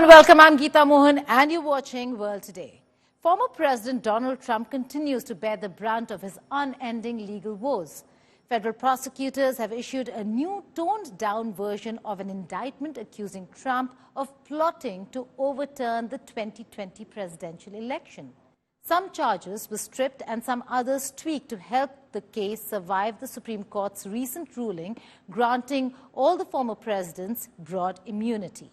and welcome. I'm Geeta Mohan and you're watching World Today. Former President Donald Trump continues to bear the brunt of his unending legal woes. Federal prosecutors have issued a new toned-down version of an indictment accusing Trump of plotting to overturn the 2020 presidential election. Some charges were stripped and some others tweaked to help the case survive the Supreme Court's recent ruling granting all the former presidents broad immunity.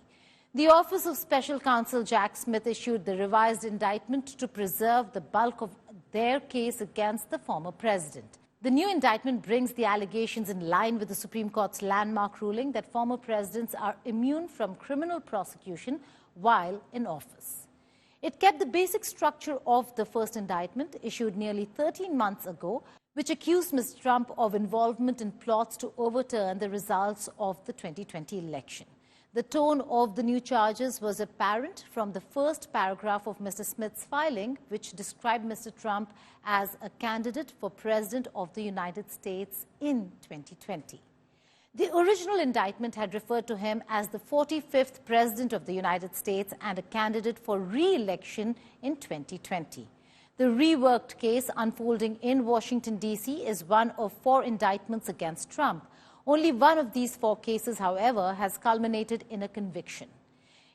The Office of Special Counsel Jack Smith issued the revised indictment to preserve the bulk of their case against the former president. The new indictment brings the allegations in line with the Supreme Court's landmark ruling that former presidents are immune from criminal prosecution while in office. It kept the basic structure of the first indictment, issued nearly 13 months ago, which accused Mr. Trump of involvement in plots to overturn the results of the 2020 election. The tone of the new charges was apparent from the first paragraph of Mr. Smith's filing, which described Mr. Trump as a candidate for President of the United States in 2020. The original indictment had referred to him as the 45th President of the United States and a candidate for re-election in 2020. The reworked case unfolding in Washington, D.C. is one of 4 indictments against Trump. Only one of these 4 cases, however, has culminated in a conviction.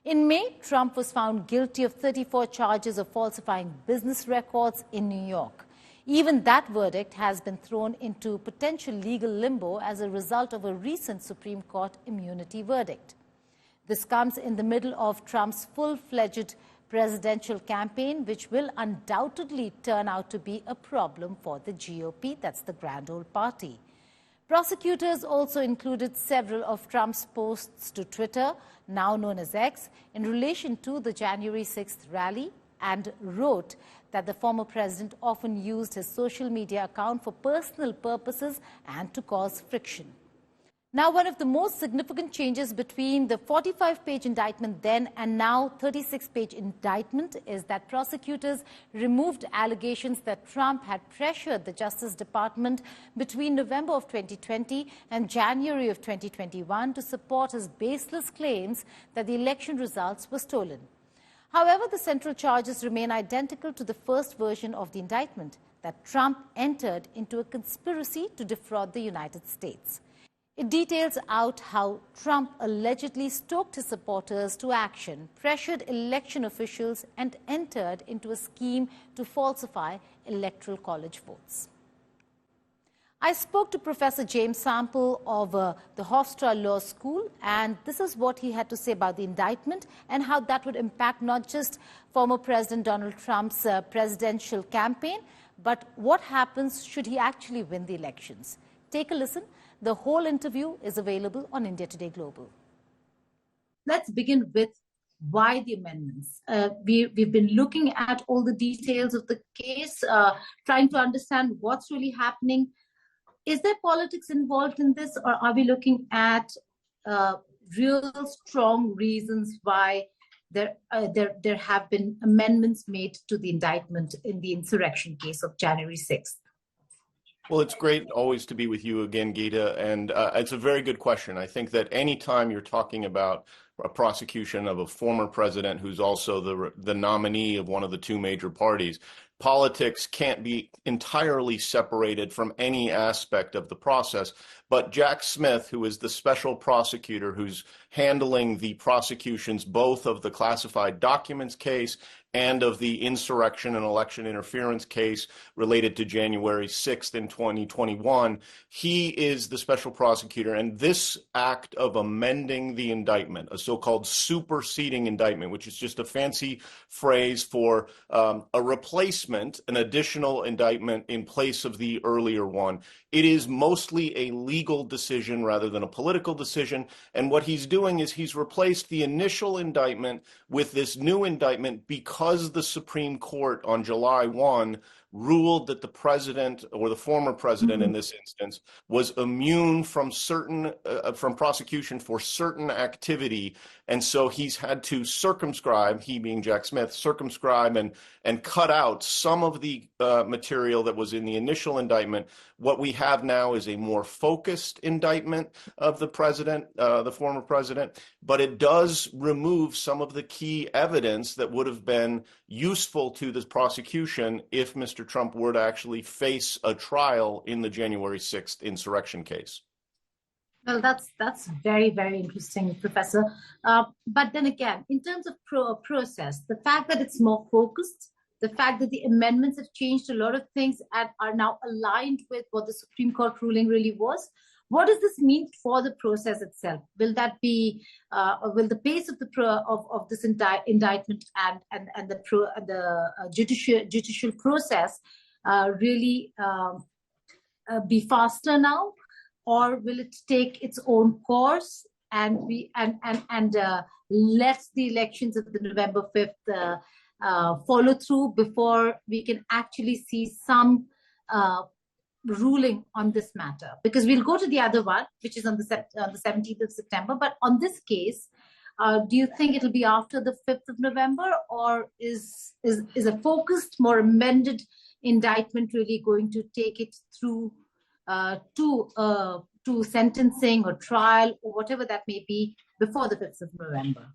In May, Trump was found guilty of 34 charges of falsifying business records in New York. Even that verdict has been thrown into potential legal limbo as a result of a recent Supreme Court immunity verdict. This comes in the middle of Trump's full-fledged presidential campaign, which will undoubtedly turn out to be a problem for the GOP, that's the Grand Old Party. Prosecutors also included several of Trump's posts to Twitter, now known as X, in relation to the January 6th rally and wrote that the former president often used his social media account for personal purposes and to cause friction. Now, one of the most significant changes between the 45-page indictment then and now 36-page indictment is that prosecutors removed allegations that Trump had pressured the Justice Department between November of 2020 and January of 2021 to support his baseless claims that the election results were stolen. However, the central charges remain identical to the first version of the indictment, that Trump entered into a conspiracy to defraud the United States. It details out how Trump allegedly stoked his supporters to action, pressured election officials, and entered into a scheme to falsify electoral college votes. I spoke to Professor James Sample of the Hofstra Law School, and this is what he had to say about the indictment and how that would impact not just former President Donald Trump's presidential campaign, but what happens should he actually win the elections. Take a listen. The whole interview is available on India Today Global. Let's begin with why the amendments. We've been looking at all the details of the case, trying to understand what's really happening. Is there politics involved in this, or are we looking at real strong reasons why there have been amendments made to the indictment in the insurrection case of January 6th? Well, it's great always to be with you again, Geeta, and it's a very good question. I think that anytime you're talking about a prosecution of a former president who's also the nominee of one of the 2 major parties, politics can't be entirely separated from any aspect of the process. But Jack Smith, who is the special prosecutor who's handling the prosecutions both of the classified documents case and of the insurrection and election interference case related to January 6th in 2021, he is the special prosecutor. And this act of amending the indictment, a so-called superseding indictment, which is just a fancy phrase for a replacement, an additional indictment in place of the earlier one, it is mostly a legal decision rather than a political decision. And what he's doing is he's replaced the initial indictment with this new indictment because the Supreme Court on July 1 ruled that the president, or the former president in this instance, was immune from from prosecution for certain activity. And so he's had to circumscribe, he being Jack Smith, circumscribe and cut out some of the material that was in the initial indictment. What we have now is a more focused indictment of the president, the former president, but it does remove some of the key evidence that would have been useful to this prosecution if Mr. Trump were to actually face a trial in the January 6th insurrection case. Well, that's very, very interesting, Professor. But then again, in terms of process, the fact that it's more focused, the fact that the amendments have changed a lot of things and are now aligned with what the Supreme Court ruling really was, what does this mean for the process itself? Will that be, will the pace of this indictment and the judicial process really be faster now, or will it take its own course and let the elections of the November 5th follow through before we can actually see some ruling on this matter? Because we'll go to the other one, which is on the 17th of September. But on this case, do you think it'll be after the 5th of November, or is a focused, more amended indictment really going to take it through to sentencing or trial or whatever that may be before the 5th of November?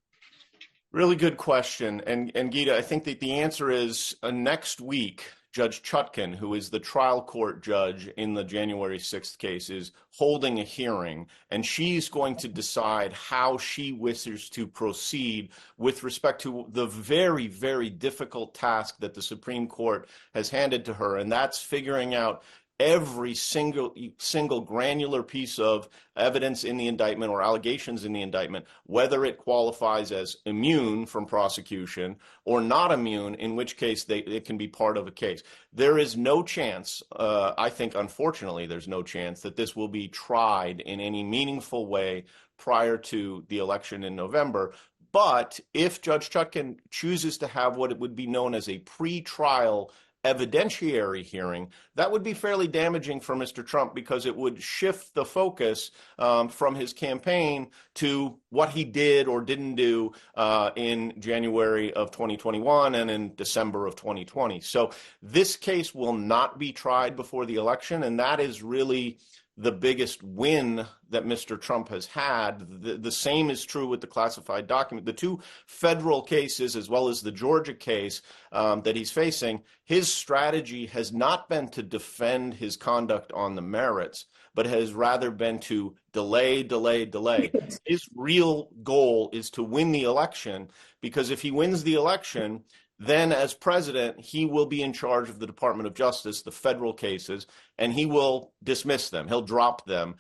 Really good question. And Geeta, I think that the answer is next week, Judge Chutkan, who is the trial court judge in the January 6th case, is holding a hearing, and she's going to decide how she wishes to proceed with respect to the very, very difficult task that the Supreme Court has handed to her, and that's figuring out every single granular piece of evidence in the indictment or allegations in the indictment, whether it qualifies as immune from prosecution or not immune, in which case it can be part of a case. There is no chance, I think, unfortunately, there's no chance that this will be tried in any meaningful way prior to the election in November. But if Judge Chutkan chooses to have what it would be known as a pre-trial evidentiary hearing, that would be fairly damaging for Mr. Trump, because it would shift the focus from his campaign to what he did or didn't do in January of 2021 and in December of 2020. So this case will not be tried before the election, and that is really the biggest win that Mr. Trump has had. The same is true with the classified document. The two federal cases, as well as the Georgia case that he's facing, his strategy has not been to defend his conduct on the merits, but has rather been to delay. His real goal is to win the election, because if he wins the election, then as president, he will be in charge of the Department of Justice, the federal cases, and he will dismiss them. He'll drop them.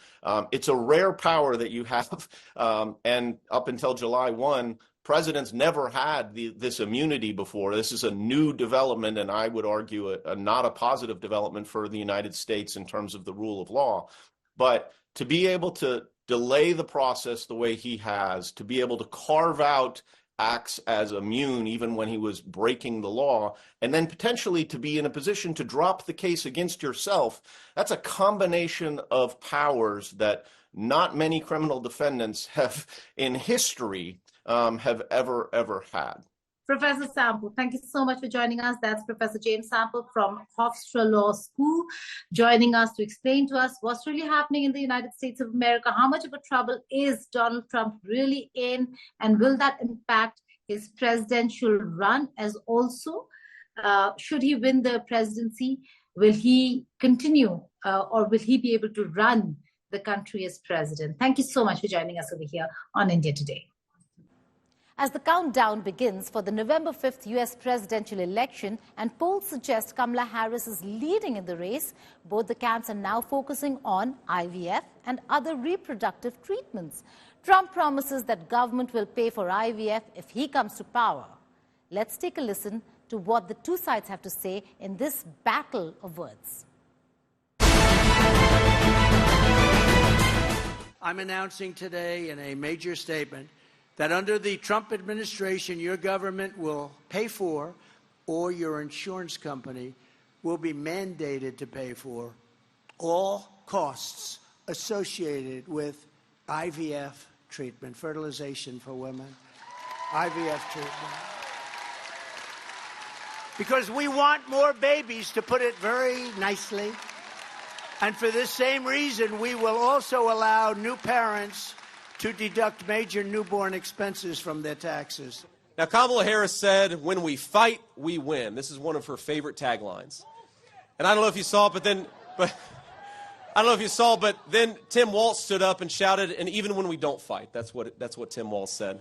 It's a rare power that you have. And up until July 1, presidents never had this immunity before. This is a new development, and I would argue not a positive development for the United States in terms of the rule of law. But to be able to delay the process the way he has, to be able to carve out acts as immune even when he was breaking the law, and then potentially to be in a position to drop the case against yourself, that's a combination of powers that not many criminal defendants have in history have ever had. Professor Sample, thank you so much for joining us. That's Professor James Sample from Hofstra Law School, joining us to explain to us what's really happening in the United States of America. How much of a trouble is Donald Trump really in, and will that impact his presidential run? As also, should he win the presidency, will he continue or will he be able to run the country as president? Thank you so much for joining us over here on India Today. As the countdown begins for the November 5th U.S. presidential election and polls suggest Kamala Harris is leading in the race, both the camps are now focusing on IVF and other reproductive treatments. Trump promises that government will pay for IVF if he comes to power. Let's take a listen to what the two sides have to say in this battle of words. I'm announcing today in a major statement that under the Trump administration, your government will pay for, or your insurance company will be mandated to pay for all costs associated with IVF treatment, fertilization for women, IVF treatment. Because we want more babies, to put it very nicely. And for this same reason, we will also allow new parents to deduct major newborn expenses from their taxes. Now, Kamala Harris said, "When we fight, we win." This is one of her favorite taglines. And I don't know if you saw it, but then Tim Walz stood up and shouted, "And even when we don't fight." That's what Tim Walz said.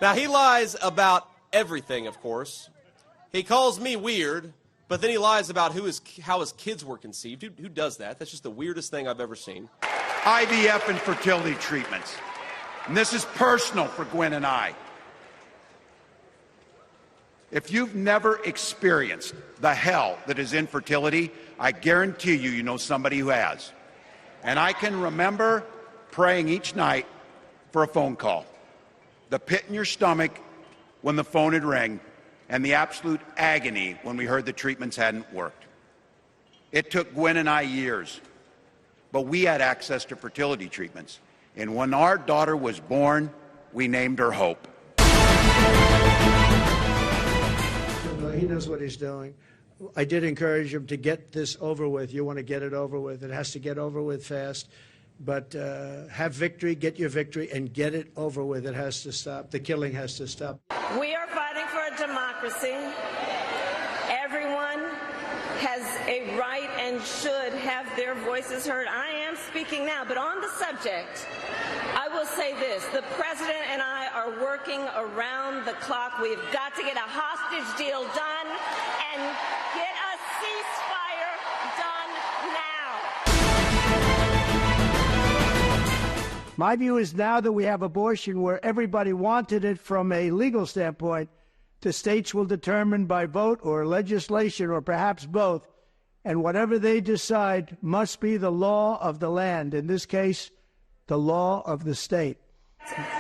Now, he lies about everything, of course. He calls me weird, but then he lies about how his kids were conceived. Who does that? That's just the weirdest thing I've ever seen. IVF and fertility treatments. And this is personal for Gwen and I. If you've never experienced the hell that is infertility, I guarantee you know somebody who has. And I can remember praying each night for a phone call. The pit in your stomach when the phone had rang, and the absolute agony when we heard the treatments hadn't worked. It took Gwen and I years, but we had access to fertility treatments. And when our daughter was born, we named her Hope. He knows what he's doing. I did encourage him to get this over with. You want to get it over with. It has to get over with fast. But have victory, get your victory, and get it over with. It has to stop. The killing has to stop. We are fighting for a democracy. Everyone has a right and should have their voices heard. I am speaking now, but on the subject, I will say this. The president and I are working around the clock. We've got to get a hostage deal done and get a ceasefire done now. My view is now that we have abortion where everybody wanted it from a legal standpoint, the states will determine by vote or legislation or perhaps both, and whatever they decide must be the law of the land, in this case, the law of the state.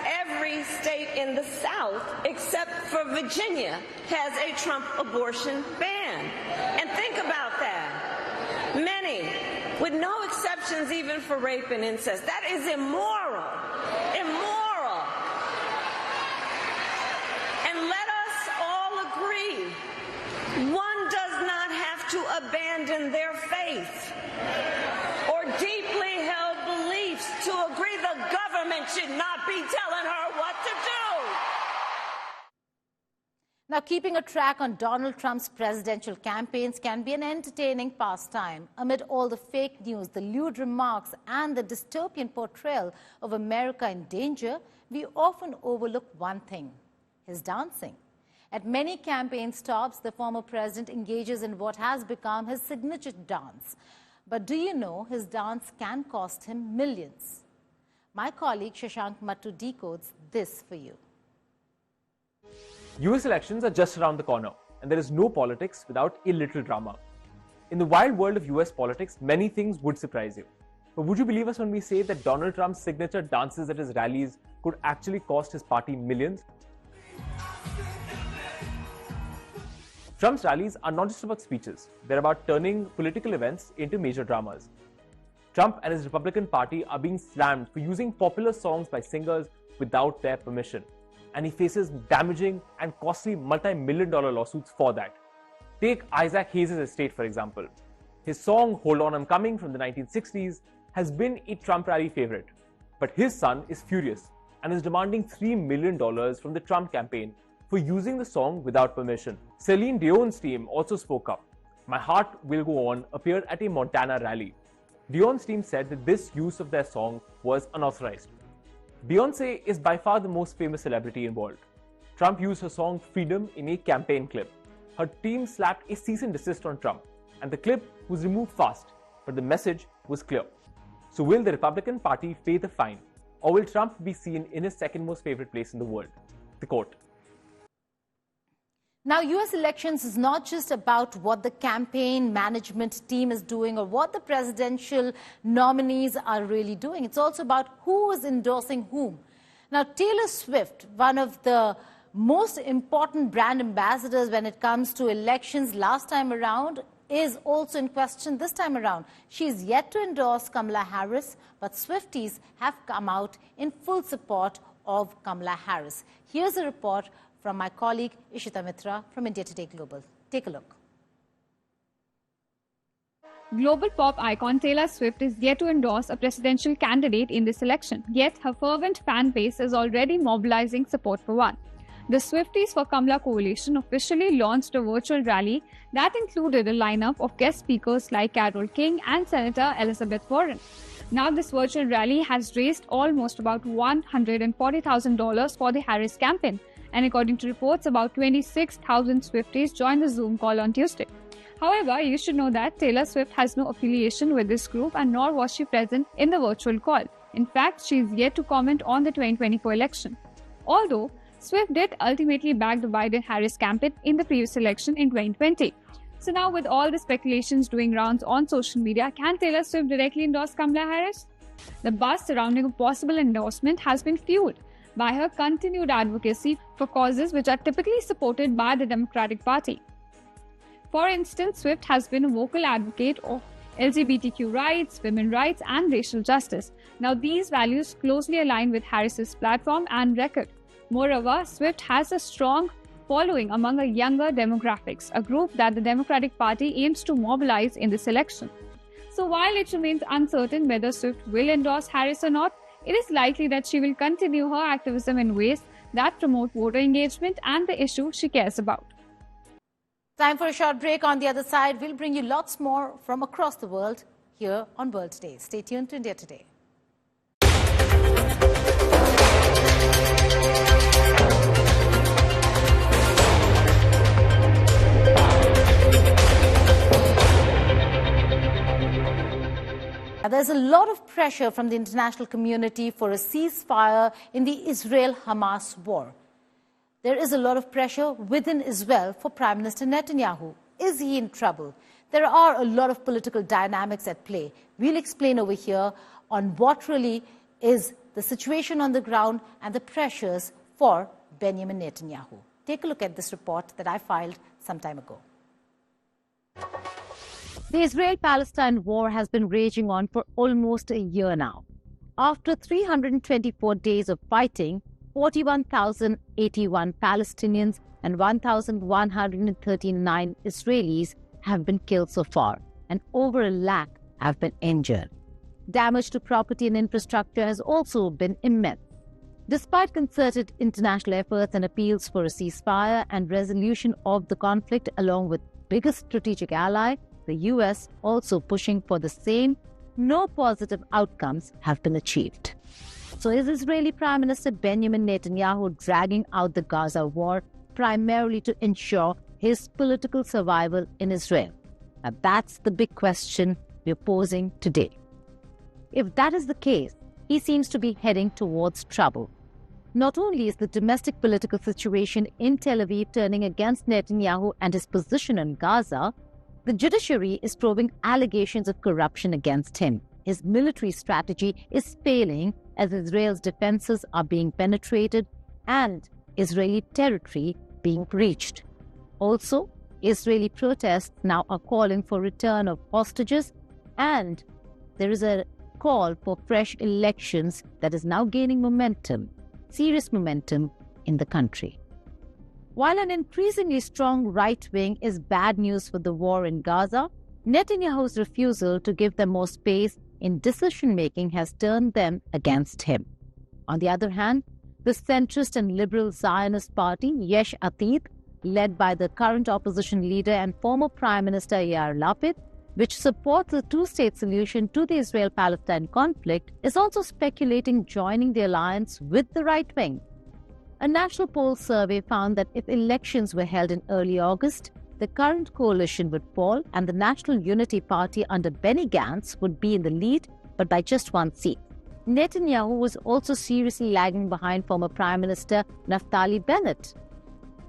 Every state in the South, except for Virginia, has a Trump abortion ban. And think about that. Many, with no exceptions even for rape and incest. That is immoral. Immoral. And let us all agree, one does not have to abandon their faith or deeply held beliefs to agree the government should not be telling her what to do. Now, keeping a track on Donald Trump's presidential campaigns can be an entertaining pastime. Amid all the fake news, the lewd remarks, and the dystopian portrayal of America in danger, we often overlook one thing: his dancing. At many campaign stops, the former president engages in what has become his signature dance. But do you know his dance can cost him millions? My colleague Shanshan decodes this for you. US elections are just around the corner, and there is no politics without a little drama. In the wild world of US politics, many things would surprise you. But would you believe us when we say that Donald Trump's signature dances at his rallies could actually cost his party millions? Trump's rallies are not just about speeches, they're about turning political events into major dramas. Trump and his Republican Party are being slammed for using popular songs by singers without their permission. And he faces damaging and costly multi-million-dollar lawsuits for that. Take Isaac Hayes' estate, for example. His song, "Hold On, I'm Coming" from the 1960s has been a Trump rally favorite. But his son is furious and is demanding $3 million from the Trump campaign for using the song without permission. Celine Dion's team also spoke up. "My Heart Will Go On" appeared at a Montana rally. Dion's team said that this use of their song was unauthorized. Beyoncé is by far the most famous celebrity involved. Trump used her song "Freedom" in a campaign clip. Her team slapped a cease and desist on Trump, and the clip was removed fast, but the message was clear. So will the Republican Party pay the fine, or will Trump be seen in his second most favorite place in the world, the court? Now, US elections is not just about what the campaign management team is doing or what the presidential nominees are really doing. It's also about who is endorsing whom. Now, Taylor Swift, one of the most important brand ambassadors when it comes to elections last time around is also in question this time around. She's yet to endorse Kamala Harris, but Swifties have come out in full support of Kamala Harris. Here's a report from my colleague Ishita Mitra from India Today Global. Take a look. Global pop icon Taylor Swift is yet to endorse a presidential candidate in this election, yet her fervent fan base is already mobilizing support for one. The Swifties for Kamala coalition officially launched a virtual rally that included a lineup of guest speakers like Carole King and Senator Elizabeth Warren. Now, this virtual rally has raised almost about $140,000 for the Harris campaign, and according to reports, about 26,000 Swifties joined the Zoom call on Tuesday. However, you should know that Taylor Swift has no affiliation with this group, and nor was she present in the virtual call. In fact, she is yet to comment on the 2024 election. Although Swift did ultimately back the Biden-Harris campaign in the previous election in 2020. So now, with all the speculations doing rounds on social media, can Taylor Swift directly endorse Kamala Harris? The buzz surrounding a possible endorsement has been fueled by her continued advocacy for causes which are typically supported by the Democratic Party. For instance, Swift has been a vocal advocate of LGBTQ rights, women's rights, and racial justice. Now, these values closely align with Harris's platform and record. Moreover, Swift has a strong following among a younger demographics, a group that the Democratic Party aims to mobilize in this election. So while it remains uncertain whether Swift will endorse Harris or not, it is likely that she will continue her activism in ways that promote voter engagement and the issue she cares about. Time for a short break. On the other side, we'll bring you lots more from across the world here on World Today. Stay tuned to India Today. Now, there's a lot of pressure from the international community for a ceasefire in the Israel-Hamas war. There is a lot of pressure within Israel for Prime Minister Netanyahu. Is he in trouble? There are a lot of political dynamics at play. We'll explain over here on what really is the situation on the ground and the pressures for Benjamin Netanyahu. Take a look at this report that I filed some time ago. The Israel-Palestine war has been raging on for almost a year now. After 324 days of fighting, 41,081 Palestinians and 1,139 Israelis have been killed so far, and over 1 lakh have been injured. Damage to property and infrastructure has also been immense. Despite concerted international efforts and appeals for a ceasefire and resolution of the conflict, along with biggest strategic ally, the US also pushing for the same, no positive outcomes have been achieved. So is Israeli Prime Minister Benjamin Netanyahu dragging out the Gaza war primarily to ensure his political survival in Israel? Now that's the big question we're posing today. If that is the case, he seems to be heading towards trouble. Not only is the domestic political situation in Tel Aviv turning against Netanyahu and his position in Gaza, the judiciary is probing allegations of corruption against him. His military strategy is failing as Israel's defenses are being penetrated and Israeli territory being breached. Also, Israeli protests now are calling for return of hostages, and there is a call for fresh elections that is now gaining momentum, serious momentum in the country. While an increasingly strong right wing is bad news for the war in Gaza, Netanyahu's refusal to give them more space in decision-making has turned them against him. On the other hand, the centrist and liberal Zionist party, Yesh Atid, led by the current opposition leader and former Prime Minister Yair Lapid, which supports a two-state solution to the Israel-Palestine conflict, is also speculating joining the alliance with the right wing. A national poll survey found that if elections were held in early August, the current coalition would fall and the National Unity Party under Benny Gantz would be in the lead, but by just 1 seat. Netanyahu was also seriously lagging behind former Prime Minister Naftali Bennett.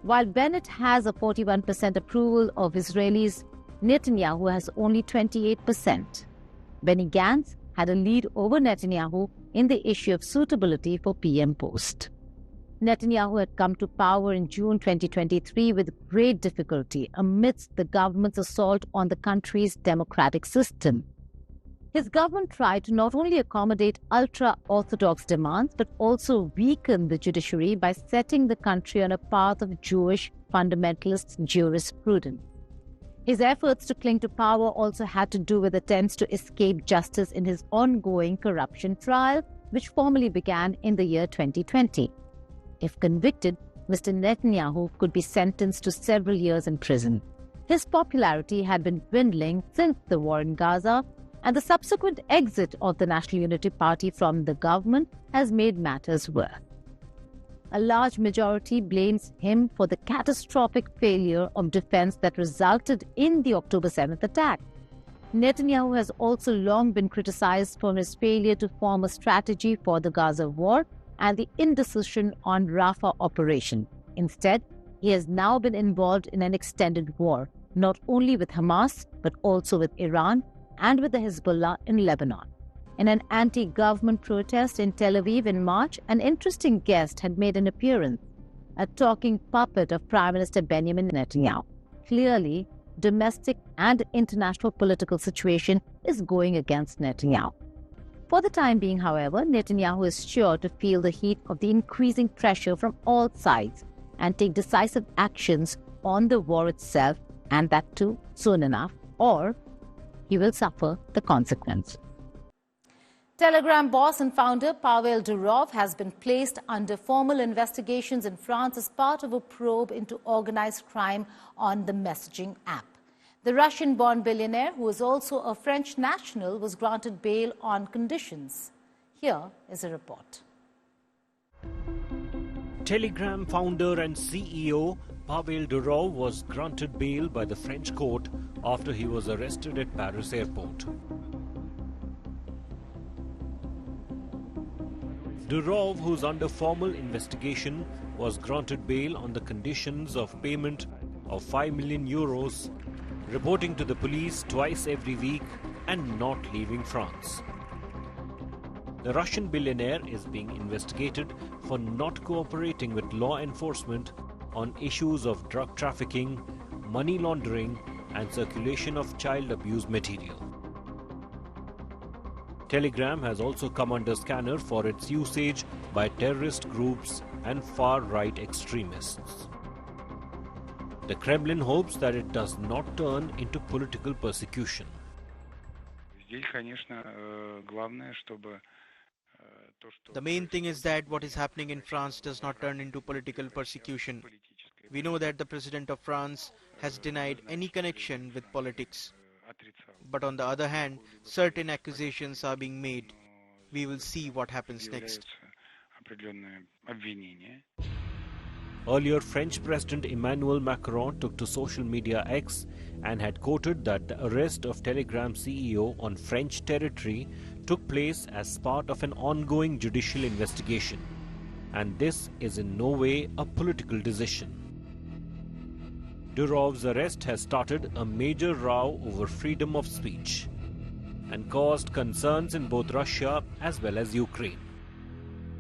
While Bennett has a 41% approval of Israelis, Netanyahu has only 28%. Benny Gantz had a lead over Netanyahu in the issue of suitability for PM post. Netanyahu had come to power in June 2023 with great difficulty amidst the government's assault on the country's democratic system. His government tried to not only accommodate ultra-Orthodox demands, but also weaken the judiciary by setting the country on a path of Jewish fundamentalist jurisprudence. His efforts to cling to power also had to do with attempts to escape justice in his ongoing corruption trial, which formally began in the year 2020. If convicted, Mr. Netanyahu could be sentenced to several years in prison. His popularity had been dwindling since the war in Gaza, and the subsequent exit of the National Unity Party from the government has made matters worse. A large majority blames him for the catastrophic failure of defense that resulted in the October 7th attack. Netanyahu has also long been criticized for his failure to form a strategy for the Gaza war and the indecision on Rafah operation. Instead, he has now been involved in an extended war, not only with Hamas, but also with Iran and with the Hezbollah in Lebanon. In an anti-government protest in Tel Aviv in March, an interesting guest had made an appearance, a talking puppet of Prime Minister Benjamin Netanyahu. Clearly, domestic and international political situation is going against Netanyahu. For the time being, however, Netanyahu is sure to feel the heat of the increasing pressure from all sides and take decisive actions on the war itself, and that too soon enough, or he will suffer the consequence. Telegram boss and founder Pavel Durov has been placed under formal investigations in France as part of a probe into organized crime on the messaging app. The Russian-born billionaire, who is also a French national, was granted bail on conditions. Here is a report. Telegram founder and CEO Pavel Durov was granted bail by the French court after he was arrested at Paris airport. Durov, who's under formal investigation, was granted bail on the conditions of payment of 5 million euros, reporting to the police twice every week, and not leaving France. The Russian billionaire is being investigated for not cooperating with law enforcement on issues of drug trafficking, money laundering, and circulation of child abuse material. Telegram has also come under scanner for its usage by terrorist groups and far-right extremists. The Kremlin hopes that it does not turn into political persecution. The main thing is that what is happening in France does not turn into political persecution. We know that the President of France has denied any connection with politics. But on the other hand, certain accusations are being made. We will see what happens next. Earlier, French President Emmanuel Macron took to social media X and had quoted that the arrest of Telegram CEO on French territory took place as part of an ongoing judicial investigation, and this is in no way a political decision. Durov's arrest has started a major row over freedom of speech and caused concerns in both Russia as well as Ukraine.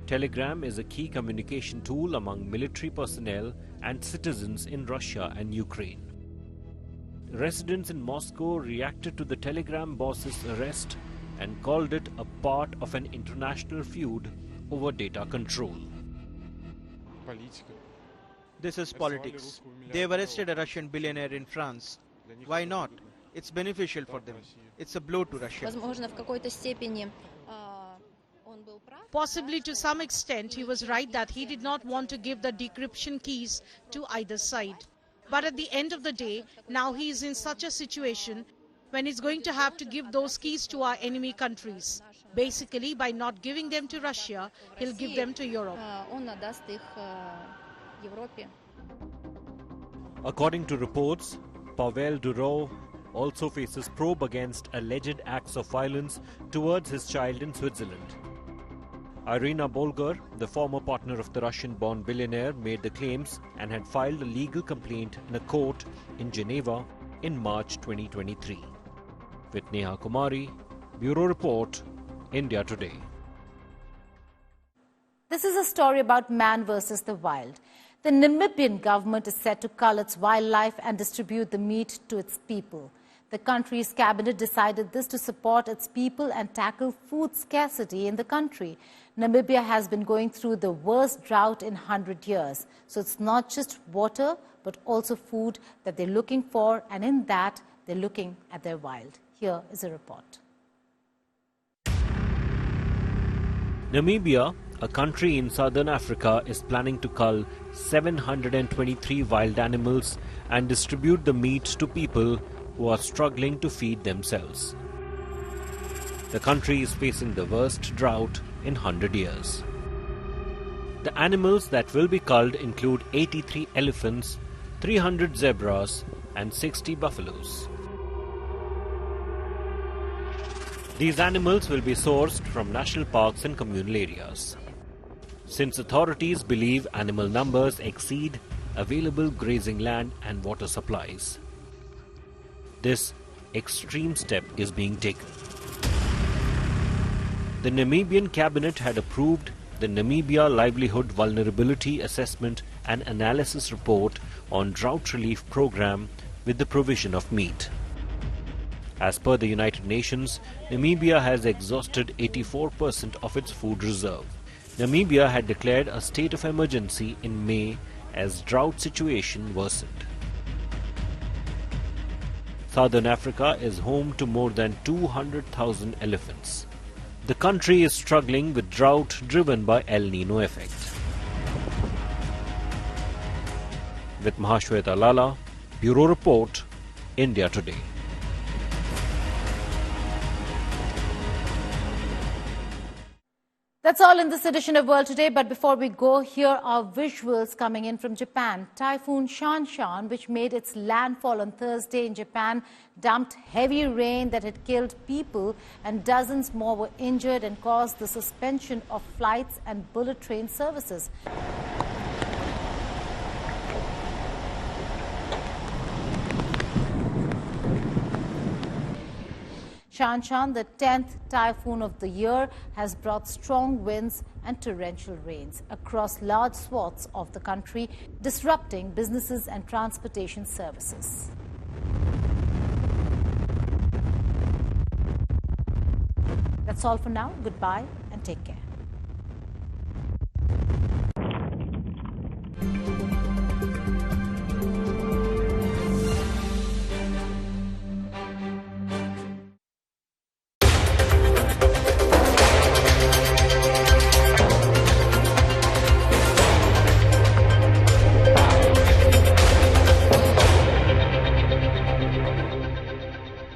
Telegram is a key communication tool among military personnel and citizens in Russia and Ukraine. Residents in Moscow reacted to the Telegram boss's arrest and called it a part of an international feud over data control. This is politics. They have arrested a Russian billionaire in France. Why not? It's beneficial for them. It's a blow to Russia. Possibly to some extent, he was right that he did not want to give the decryption keys to either side. But at the end of the day, now he is in such a situation when he's going to have to give those keys to our enemy countries. Basically, by not giving them to Russia, he'll give them to Europe. According to reports, Pavel Durov also faces probe against alleged acts of violence towards his child in Switzerland. Irina Bolger, the former partner of the Russian-born billionaire, made the claims and had filed a legal complaint in a court in Geneva in March 2023. With Neha Kumari, Bureau Report, India Today. This is a story about man versus the wild. The Namibian government is set to cull its wildlife and distribute the meat to its people. The country's cabinet decided this to support its people and tackle food scarcity in the country. Namibia has been going through the worst drought in 100 years. So it's not just water, but also food that they're looking for, and in that, they're looking at their wild. Here is a report. Namibia, a country in southern Africa, is planning to cull 723 wild animals and distribute the meat to people who are struggling to feed themselves. The country is facing the worst drought in 100 years. The animals that will be culled include 83 elephants, 300 zebras and 60 buffaloes. These animals will be sourced from national parks and communal areas. Since authorities believe animal numbers exceed available grazing land and water supplies, this extreme step is being taken. The Namibian cabinet had approved the Namibia Livelihood Vulnerability Assessment and Analysis Report on Drought Relief Program with the provision of meat. As per the United Nations, Namibia has exhausted 84% of its food reserve. Namibia had declared a state of emergency in May as drought situation worsened. Southern Africa is home to more than 200,000 elephants. The country is struggling with drought driven by El Nino effect. With Mahashweta Lala, Bureau Report, India Today. That's all in this edition of World Today, but before we go, here are visuals coming in from Japan. Typhoon Shanshan, which made its landfall on Thursday in Japan, dumped heavy rain that had killed people, and dozens more were injured and caused the suspension of flights and bullet train services. Shanshan, the 10th typhoon of the year, has brought strong winds and torrential rains across large swaths of the country, disrupting businesses and transportation services. That's all for now. Goodbye and take care.